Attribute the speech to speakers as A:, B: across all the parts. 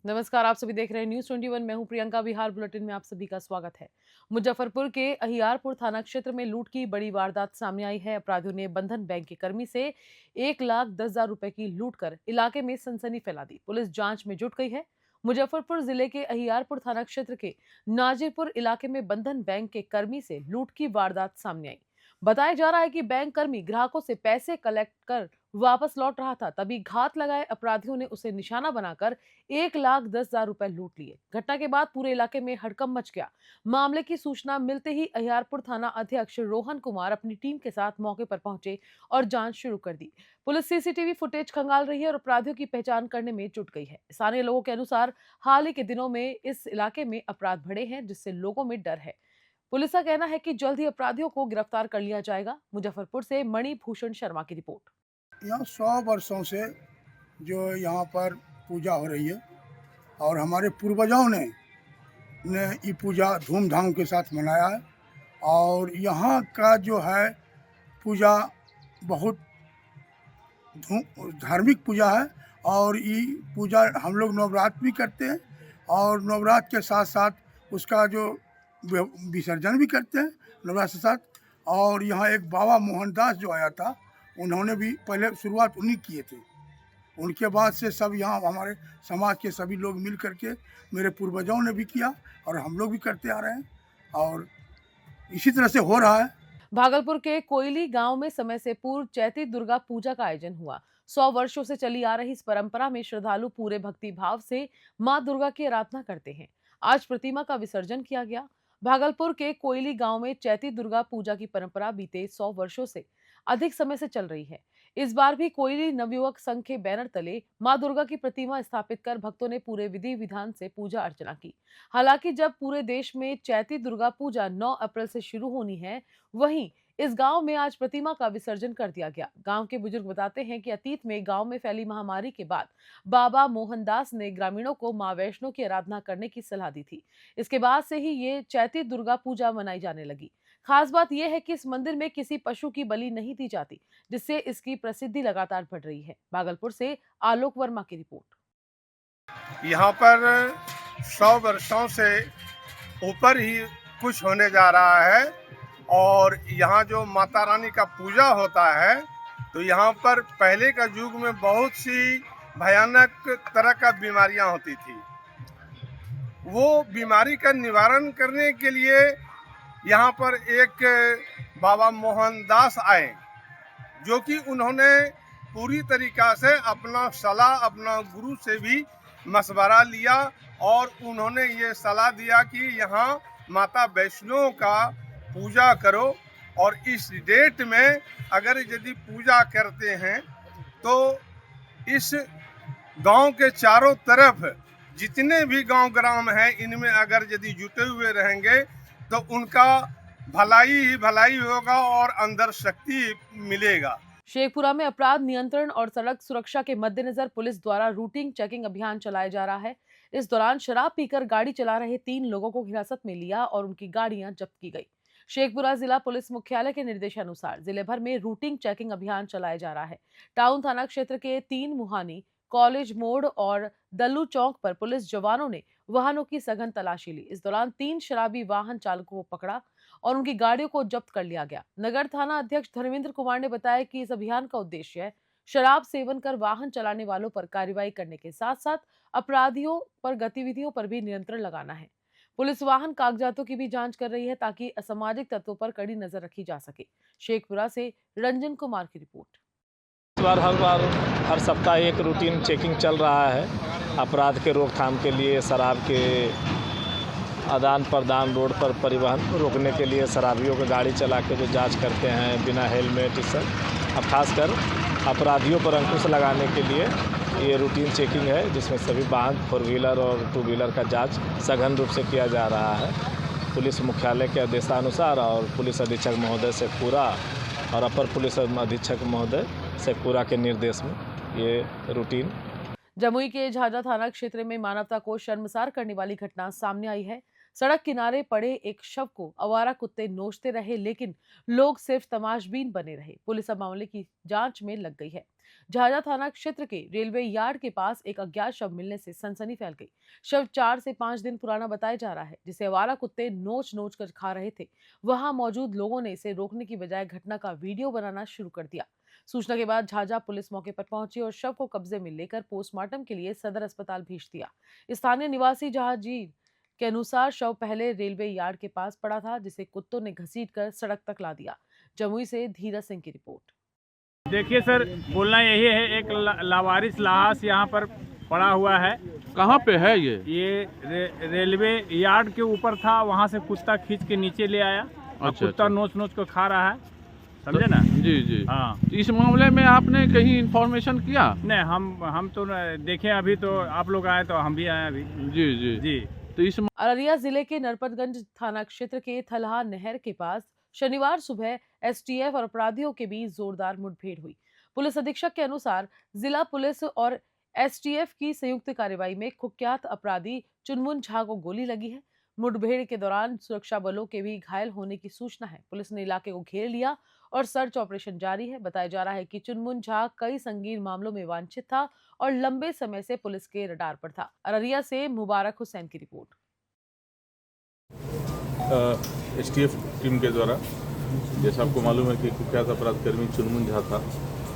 A: नमस्कार, आप सभी देख रहे हैं न्यूज़ 21। मैं हूं प्रियंका। बिहार बुलेटिन में आप सभी का स्वागत है। मुजफ्फरपुर के अहियारपुर थाना क्षेत्र में लूट की बड़ी वारदात सामने आई है। अपराधियों ने बंधन बैंक के कर्मी से 1,10,000 रुपए की लूट कर इलाके में सनसनी फैला दी। पुलिस जांच में जुट गई है। मुजफ्फरपुर जिले के अहियारपुर थाना क्षेत्र के नाजिरपुर इलाके में बंधन बैंक के कर्मी से लूट की वारदात सामने आई। बताया जा रहा है कि बैंक कर्मी ग्राहकों से पैसे कलेक्ट कर वापस लौट रहा था, तभी घात लगाए अपराधियों ने उसे निशाना बनाकर 1,10,000 रुपए लूट लिए। घटना के बाद पूरे इलाके में हड़कंप मच गया। मामले की सूचना मिलते ही अहियारपुर थाना अध्यक्ष रोहन कुमार अपनी टीम के साथ मौके पर पहुंचे और जांच शुरू कर दी। पुलिस सीसीटीवी फुटेज खंगाल रही है और अपराधियों की पहचान करने में जुट गई है। स्थानीय लोगों के अनुसार हाल ही के दिनों में इस इलाके में अपराध बढ़े हैं, जिससे लोगों में डर है। पुलिस का कहना है कि जल्द ही अपराधियों को गिरफ्तार कर लिया जाएगा। मुजफ्फरपुर से मणिभूषण शर्मा की रिपोर्ट।
B: यहाँ 100 वर्षों से जो यहाँ पर पूजा हो रही है और हमारे पूर्वजों ने ये पूजा धूमधाम के साथ मनाया है। और यहाँ का जो है पूजा बहुत धार्मिक पूजा है। और ये पूजा हम लोग नवरात्र भी करते हैं और नवरात्र के साथ साथ उसका जो विसर्जन भी करते हैं नवरात्र के साथ। और यहाँ एक बाबा मोहनदास जो आया था, उन्होंने भी पहले शुरुआत उन्हीं किए थे। उनके बाद से सब यहाँ हमारे समाज के सभी लोग मिल करके, मेरे पूर्वजों ने भी किया और हम लोग भी करते आ रहे हैं और इसी तरह से हो रहा है।
A: भागलपुर के कोयली गांव में समय से पूर्व चैती दुर्गा पूजा का आयोजन हुआ। 100 वर्षों से चली आ रही इस परंपरा में श्रद्धालु पूरे भक्ति भाव से मां दुर्गा की आराधना करते हैं। आज प्रतिमा का विसर्जन किया गया। भागलपुर के कोयली गांव में चैती दुर्गा पूजा की परंपरा बीते 100 वर्षों से अधिक समय से चल रही है। इस बार भी कोयली नवयुवक संघ के बैनर तले मां दुर्गा की प्रतिमा स्थापित कर भक्तों ने पूरे विधि विधान से पूजा अर्चना की। हालांकि जब पूरे देश में चैती दुर्गा पूजा 9 अप्रैल से शुरू होनी है, वहीं इस गांव में आज प्रतिमा का विसर्जन कर दिया गया। गांव के बुजुर्ग बताते हैं कि अतीत में गांव में फैली महामारी के बाद बाबा मोहनदास ने ग्रामीणों को मां वैष्णो की आराधना करने की सलाह दी थी। इसके बाद से ही ये चैती दुर्गा पूजा मनाई जाने लगी। खास बात यह है कि इस मंदिर में किसी पशु की बलि नहीं दी जाती, जिससे इसकी प्रसिद्धि लगातार बढ़ रही है। भागलपुर से आलोक वर्मा की रिपोर्ट।
C: यहाँ पर 100 वर्षों से ऊपर ही कुछ होने जा रहा है। और यहाँ जो माता रानी का पूजा होता है, तो यहाँ पर पहले का युग में बहुत सी भयानक तरह का बीमारियाँ होती थी। वो बीमारी का निवारण करने के लिए यहाँ पर एक बाबा मोहनदास आए, जो कि उन्होंने पूरी तरीक़ा से अपना सलाह अपना गुरु से भी मशवरा लिया और उन्होंने ये सलाह दिया कि यहाँ माता वैष्णो का पूजा करो। और इस डेट में अगर यदि पूजा करते हैं तो इस गांव के चारों तरफ जितने भी गांव ग्राम हैं, इनमें अगर यदि जुटे हुए रहेंगे तो उनका भलाई ही भलाई होगा और अंदर शक्ति मिलेगा।
A: शेखपुरा में अपराध नियंत्रण और सड़क सुरक्षा के मद्देनजर पुलिस द्वारा रूटीन चेकिंग अभियान चलाया जा रहा है। इस दौरान शराब पीकर गाड़ी चला रहे 3 लोगों को हिरासत में लिया और उनकी गाड़ियां जब्त की गई। शेखपुरा जिला पुलिस मुख्यालय के निर्देशानुसार जिले भर में रूटीन चेकिंग अभियान चलाया जा रहा है। टाउन थाना क्षेत्र के 3 मुहानी, कॉलेज मोड़ और दल्लू चौक पर पुलिस जवानों ने वाहनों की सघन तलाशी ली। इस दौरान 3 शराबी वाहन चालकों को पकड़ा और उनकी गाड़ियों को जब्त कर लिया गया। नगर थाना अध्यक्ष धर्मेंद्र कुमार ने बताया कि इस अभियान का उद्देश्य है शराब सेवन कर वाहन चलाने वालों पर कार्रवाई करने के साथ साथ अपराधियों पर गतिविधियों पर भी नियंत्रण लगाना है। पुलिस वाहन कागजातों की भी जांच कर रही है ताकि असामाजिक तत्वों पर कड़ी नजर रखी जा सके। शेखपुरा से रंजन कुमार की रिपोर्ट।
D: इस बार हर सप्ताह एक रूटीन चेकिंग चल रहा है अपराध के रोकथाम के लिए। शराब के आदान प्रदान, रोड पर परिवहन रोकने के लिए शराबियों को गाड़ी चला के जो जांच करते हैं बिना हेलमेट, इस सब। अब खासकर अपराधियों पर अंकुश लगाने के लिए ये रूटीन चेकिंग है, जिसमें सभी वाहन 4 व्हीलर और 2 व्हीलर का जांच सघन रूप से किया जा रहा है। पुलिस मुख्यालय के आदेशानुसार और पुलिस अधीक्षक महोदय शेखपुरा और अपर पुलिस अधीक्षक महोदय शेखपुरा के निर्देश में ये रूटीन।
A: जमुई के झाझा थाना क्षेत्र में मानवता को शर्मसार करने वाली घटना सामने आई है। सड़क किनारे पड़े एक शव को आवारा कुत्ते नोचते रहे, लेकिन लोग सिर्फ तमाशबीन बने रहे। पुलिस अब मामले की जांच में लग गई है। झाझा थाना क्षेत्र के रेलवे यार्ड के पास एक अज्ञात शव मिलने से सनसनी फैल गई। शव 4 से 5 दिन पुराना बताया जा रहा है, जिसे आवारा कुत्ते नोच नोच कर खा रहे थे। वहां मौजूद लोगों ने इसे रोकने की बजाय घटना का वीडियो बनाना शुरू कर दिया। सूचना के बाद झाझा पुलिस मौके पर पहुंची और शव को कब्जे में लेकर पोस्टमार्टम के लिए सदर अस्पताल भेज दिया। स्थानीय निवासी जहांगीर के अनुसार शव पहले रेलवे यार्ड के पास पड़ा था, जिसे कुत्तों ने घसीटकर सड़क तक ला दिया। जमुई से धीरज सिंह की रिपोर्ट।
E: देखिए सर, बोलना यही है, एक लावारिस लाश यहाँ पर पड़ा हुआ है।
F: कहाँ पे है ये?
E: रेलवे यार्ड के ऊपर था, वहाँ से कुत्ता खींच के नीचे ले आया और
F: अच्छा,
E: कुत्ता
F: अच्छा।
E: नोच नोच को खा रहा है, समझे ना?
F: जी जी।
E: हाँ,
F: इस मामले में आपने कहीं इन्फॉर्मेशन किया?
E: नहीं हम तो देखें, अभी तो आप लोग आए तो हम भी आए अभी।
F: जी जी
E: जी।
F: तो इस
A: अररिया जिले के नरपतगंज थाना क्षेत्र के थलहा नहर के पास शनिवार सुबह एसटीएफ और अपराधियों के बीच जोरदार मुठभेड़ हुई। पुलिस अधीक्षक के अनुसार जिला पुलिस और एसटीएफ की संयुक्त कार्रवाई में कुख्यात अपराधी चुनमुन झा को गोली लगी है। मुठभेड़ के दौरान सुरक्षा बलों के भी घायल होने की सूचना है। पुलिस ने इलाके को घेर लिया और सर्च ऑपरेशन जारी है। बताया जा रहा है कि चुनमुन झा कई संगीन मामलों में वांछित था और लंबे समय से पुलिस के रडार पर था। अररिया से मुबारक हुसैन की रिपोर्ट।
G: एसटीएफ टीम के द्वारा, जैसा आपको मालूम है कि कुख्यात अपराधकर्मी चुनमुन झा था,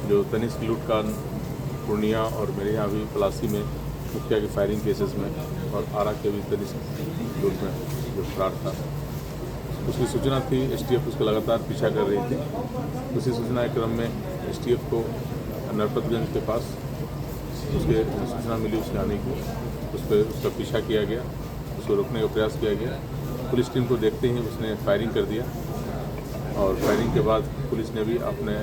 G: जो तनिष्क लूटकांड पूर्णिया और मेरे यहाँ भी पलासी में मुखिया के फायरिंग केसेस में और आरा के भी तनिष्क लूट में जो फरार था, उसकी सूचना थी। एसटीएफ उसका लगातार पीछा कर रही थी। उसी सूचना के क्रम में एसटीएफ को नरपतगंज के पास उसके सूचना मिली उसके आने की। उस पर उसका पीछा किया गया, उसको रोकने का प्रयास किया गया। पुलिस टीम को देखते ही उसने फायरिंग कर दिया और फायरिंग के बाद पुलिस ने भी अपने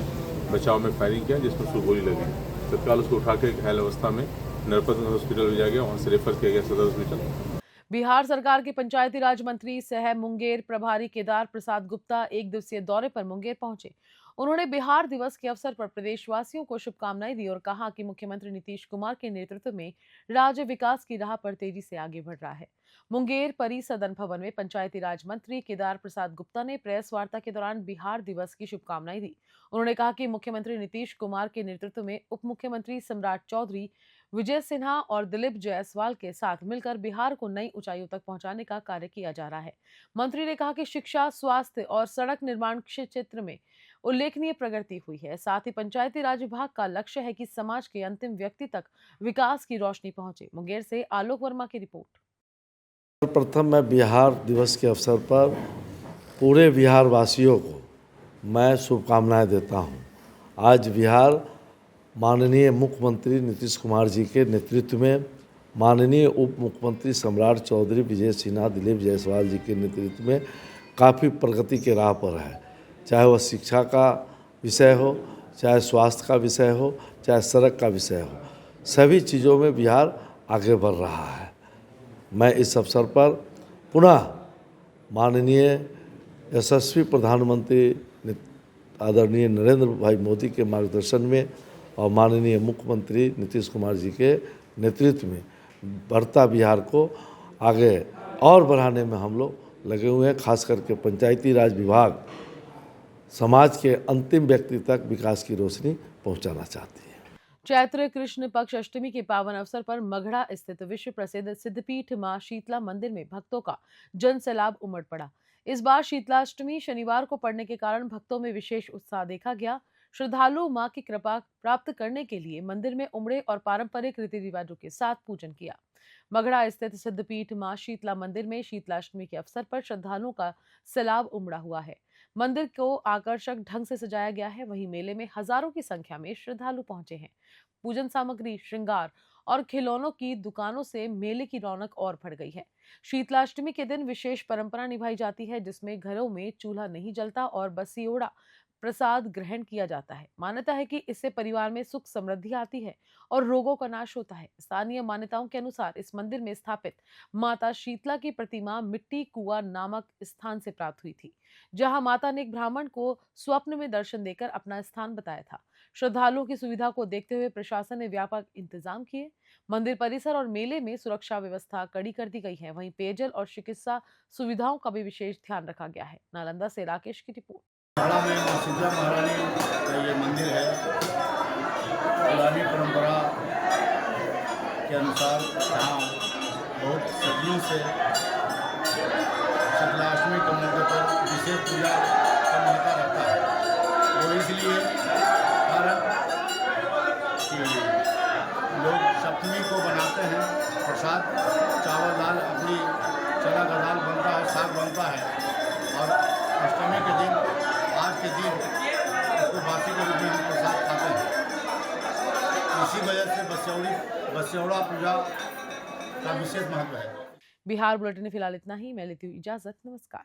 G: बचाव में फायरिंग किया, जिसमें उसको गोली लगी। तत्काल उसको उठा के घायल अवस्था में नरपतगंज हॉस्पिटल भेजा गया, वहाँ से रेफर किया गया सदर हॉस्पिटल।
A: बिहार सरकार के पंचायती राज मंत्री सह मुंगेर प्रभारी केदार प्रसाद गुप्ता एक दिवसीय दौरे पर मुंगेर पहुंचे। उन्होंने बिहार दिवस के अवसर पर प्रदेशवासियों को शुभकामनाएं दी और कहा कि मुख्यमंत्री नीतीश कुमार के नेतृत्व में राज्य विकास की राह पर तेजी से आगे बढ़ रहा है। मुंगेर परी सदन भवन में पंचायती राज मंत्री केदार प्रसाद गुप्ता ने प्रेस वार्ता के दौरान बिहार दिवस की शुभकामनाएं दी। उन्होंने कहा कि मुख्यमंत्री नीतीश कुमार के नेतृत्व में उप मुख्यमंत्री सम्राट चौधरी, विजय सिन्हा और दिलीप जायसवाल के साथ मिलकर बिहार को नई ऊंचाइयों तक पहुंचाने का कार्य किया जा रहा है। मंत्री ने कहा कि शिक्षा, स्वास्थ्य और सड़क निर्माण क्षेत्र में उल्लेखनीय प्रगति हुई है। साथ ही पंचायती राज विभाग का लक्ष्य है कि समाज के अंतिम व्यक्ति तक विकास की रोशनी पहुंचे। मुंगेर से आलोक वर्मा की रिपोर्ट।
H: सर्वप्रथम मैं बिहार दिवस के अवसर पर पूरे बिहार वासियों को मैं शुभकामनाएं देता हूं। आज बिहार माननीय मुख्यमंत्री नीतीश कुमार जी के नेतृत्व में, माननीय उप मुख्यमंत्री सम्राट चौधरी, विजय सिन्हा, दिलीप जायसवाल जी के नेतृत्व में काफ़ी प्रगति के राह पर है। चाहे वह शिक्षा का विषय हो, चाहे स्वास्थ्य का विषय हो, चाहे सड़क का विषय हो, सभी चीज़ों में बिहार आगे बढ़ रहा है। मैं इस अवसर पर पुनः माननीय यशस्वी प्रधानमंत्री आदरणीय नरेंद्र भाई मोदी के मार्गदर्शन में और माननीय मुख्यमंत्री नीतीश कुमार जी के नेतृत्व में बढ़ता बिहार को आगे और बढ़ाने में हम लोग लगे हुए हैं। खास करके पंचायती राज विभाग समाज के अंतिम व्यक्ति तक विकास की रोशनी पहुंचाना चाहती है।
A: चैत्र कृष्ण पक्ष अष्टमी के पावन अवसर पर मगड़ा स्थित विश्व प्रसिद्ध सिद्धपीठ मां शीतला मंदिर में भक्तों का जन सैलाब उमड़ पड़ा। इस बार शीतलाष्टमी शनिवार को पड़ने के कारण भक्तों में विशेष उत्साह देखा गया। श्रद्धालु मां की कृपा प्राप्त करने के लिए मंदिर में उमड़े और पारंपरिक रीति रिवाजों के साथ पूजन किया। मगड़ा स्थित सिद्धपीठ मां शीतला मंदिर में शीतलाष्टमी के अवसर पर श्रद्धालुओं का सैलाब उमड़ा हुआ है। मंदिर को आकर्षक ढंग से सजाया गया है। वहीं मेले में हजारों की संख्या में श्रद्धालु पहुंचे हैं। पूजन सामग्री, श्रृंगार और खिलौनों की दुकानों से मेले की रौनक और बढ़ गई है। शीतलाष्टमी के दिन विशेष परंपरा निभाई जाती है, जिसमें घरों में चूल्हा नहीं जलता और बसियोड़ा प्रसाद ग्रहण किया जाता है। मान्यता है कि इससे परिवार में सुख समृद्धि आती है और रोगों का नाश होता है। स्थानीय मान्यताओं के अनुसार इस मंदिर में स्थापित माता शीतला की प्रतिमा मिट्टी कुआ नामक स्थान से प्राप्त हुई थी, जहां माता ने एक ब्राह्मण को स्वप्न में दर्शन देकर अपना स्थान बताया था। श्रद्धालुओं की सुविधा को देखते हुए प्रशासन ने व्यापक इंतजाम किए। मंदिर परिसर और मेले में सुरक्षा व्यवस्था कड़ी कर दी गई है। वहीं पेयजल और चिकित्सा सुविधाओं का भी विशेष ध्यान रखा गया है। नालंदा से राकेश की रिपोर्ट।
I: अखाड़ा में मां शीतला महारानी का ये मंदिर है। पुरानी परंपरा के अनुसार यहाँ बहुत सदियों से शीतलाष्टमी के मौके पर विशेष पूजा का महत्व रखता है। वो इसलिए कारण कि लोग सप्तमी को बनाते हैं प्रसाद, चावल दाल, अपनी चना का दाल बनता है, साग बनता है, और अष्टमी के दिन, आज के दिन उसको बासी के रूप में हम प्रसाद खाते हैं। इसी वजह से बस्यौड़ा पूजा का विशेष महत्व है।
A: बिहार बुलेटिन में फिलहाल इतना ही। मैं लेती हूँ इजाजत। नमस्कार।